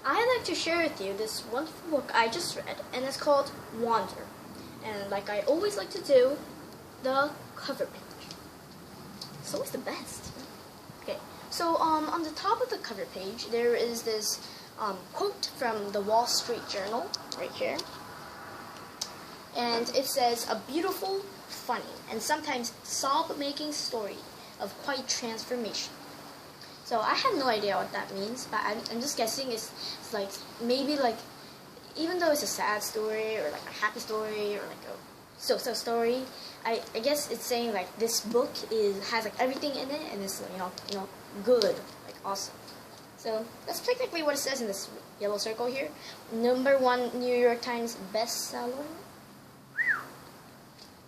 I'd like to share with you this wonderful book I just read, and it's called Wander. And like I always like to do, the cover page. It's always the best. Okay, so on the top of the cover page, there is this quote from the Wall Street Journal, right here. And it says, "A beautiful, funny, and sometimes sob-making story of quiet transformation." So I have no idea what that means, but I'm just guessing it's like, maybe like, even though it's a sad story, or like a happy story, or like a so-so story, I guess it's saying like this book has like everything in it, and it's you know good, like awesome. So that's technically what it says in this yellow circle here. #1 New York Times bestseller.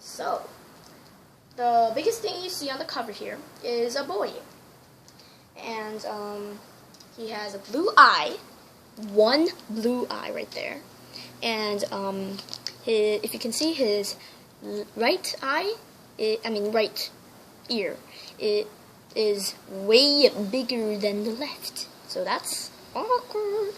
So the biggest thing you see on the cover here is a boy, and he has a blue eye, one blue eye right there, and if you can see his right eye, right ear, it is way bigger than the left. So that's awkward.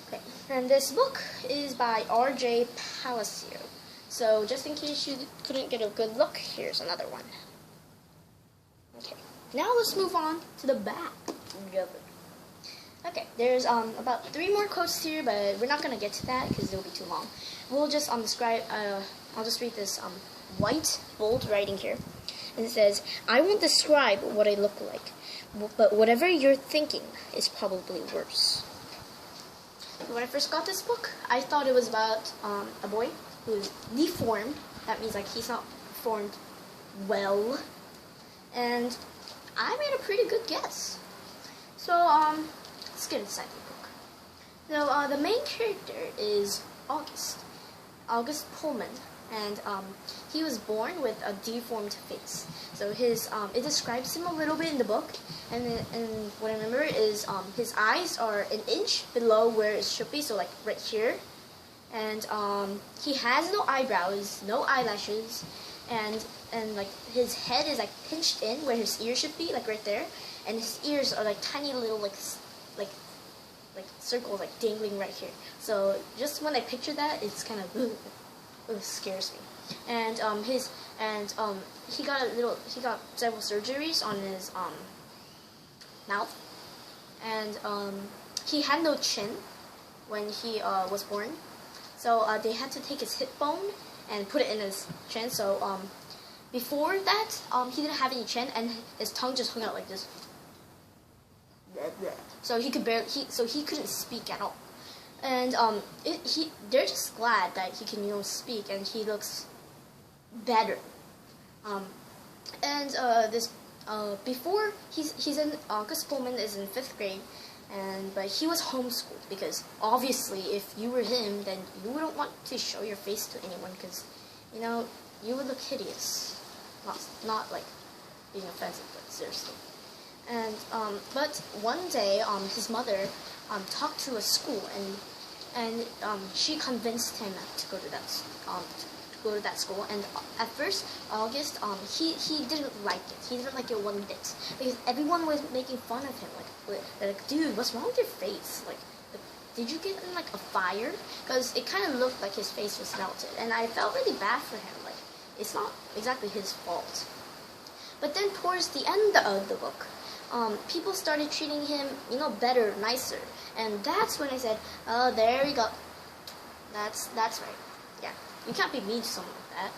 Okay, and this book is by R.J. Palacio. So just in case you couldn't get a good look, here's another one. Okay, now let's move on to the back. Okay, there's about 3 more quotes here, but we're not gonna get to that because it'll be too long. We'll just describe. I'll just read this white bold writing here, and it says, "I won't describe what I look like, but whatever you're thinking is probably worse." When I first got this book, I thought it was about a boy who is deformed. That means like he's not formed well, and I made a pretty good guess. So let's get inside the book. So the main character is August Pullman, and he was born with a deformed face. So his it describes him a little bit in the book, and what I remember is his eyes are an inch below where it should be, so like right here, and he has no eyebrows, no eyelashes, and like his head is like pinched in where his ears should be, like right there, and his ears are like tiny little like circles like dangling right here. So just when I picture that, it's kind of it scares me. And he got several surgeries on his mouth, and he had no chin when he was born. So they had to take his hip bone and put it in his chin. So before that, he didn't have any chin, and his tongue just hung out like this. So he couldn't speak at all. And they're just glad that he can speak, and he looks better. Before August Pullman is in 5th grade, but he was homeschooled because obviously if you were him, then you wouldn't want to show your face to anyone because you would look hideous. Not like being offensive, but seriously. And but one day his mother talked to a school, and she convinced him to go to that school. And at first, August he didn't like it. He didn't like it one bit because everyone was making fun of him. Like, dude, what's wrong with your face? Like, did you get in like a fire? Because it kind of looked like his face was melted, and I felt really bad for him. Like, it's not exactly his fault. But then towards the end of the book, people started treating him, better, nicer, and that's when I said, "Oh, there we go. That's right. Yeah, you can't be mean to someone like that,